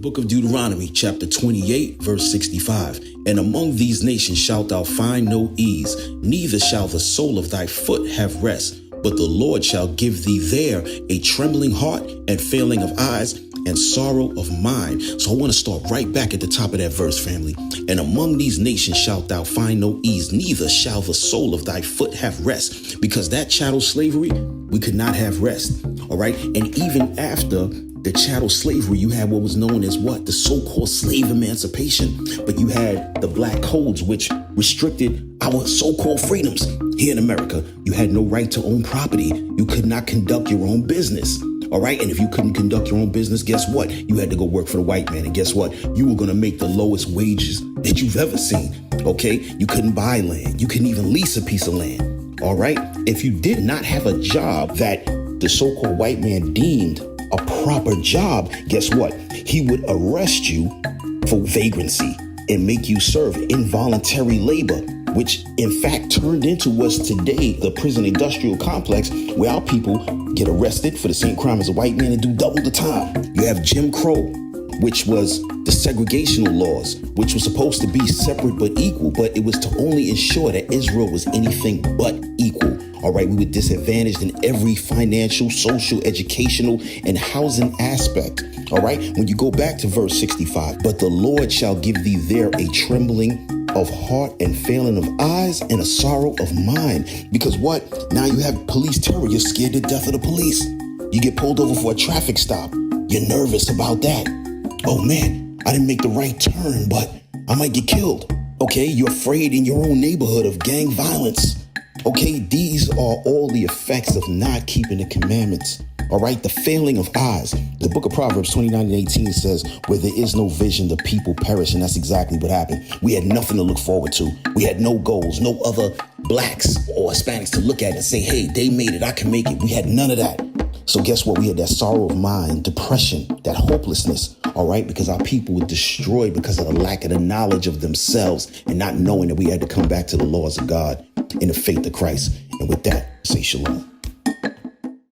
Book of Deuteronomy, chapter 28, verse 65. And among these nations shalt thou find no ease, neither shall the sole of thy foot have rest. But the Lord shall give thee there a trembling heart and failing of eyes and sorrow of mind. So I want to start right back at the top of that verse, family. And among these nations shalt thou find no ease, neither shall the sole of thy foot have rest. Because that chattel slavery, we could not have rest. All right. And even after the chattel slavery, you had what was known as what? The so-called slave emancipation. But you had the black codes, which restricted our so-called freedoms. Here in America, you had no right to own property. You could not conduct your own business. All right. And if you couldn't conduct your own business, guess what? You had to go work for the white man. And guess what? You were going to make the lowest wages that you've ever seen. OK, you couldn't buy land. You couldn't even lease a piece of land. All right. If you did not have a job that the so-called white man deemed a proper job, guess what? He would arrest you for vagrancy and make you serve involuntary labor, which in fact turned into what's today the prison industrial complex, where our people get arrested for the same crime as a white man and do double the time. You have Jim Crow, which was the segregational laws, which was supposed to be separate but equal, but it was to only ensure that Israel was anything but equal. All right, we were disadvantaged in every financial, social, educational, and housing aspect. All right, when you go back to verse 65, but the Lord shall give thee there a trembling of heart and failing of eyes and a sorrow of mind. Because what? Now you have police terror. You're scared to death of the police. You get pulled over for a traffic stop. You're nervous about that. Oh man, I didn't make the right turn, but I might get killed. Okay, you're afraid in your own neighborhood of gang violence. Okay, these are all the effects of not keeping the commandments. All right, the failing of eyes. The book of Proverbs 29:18 says, where there is no vision, the people perish. And that's exactly what happened. We had nothing to look forward to. We had no goals, no other blacks or Hispanics to look at and say, hey, they made it, I can make it. We had none of that. So guess what? We had that sorrow of mind, depression, that hopelessness. All right, because our people were destroyed because of the lack of the knowledge of themselves and not knowing that we had to come back to the laws of God in the faith of Christ. And with that, say shalom.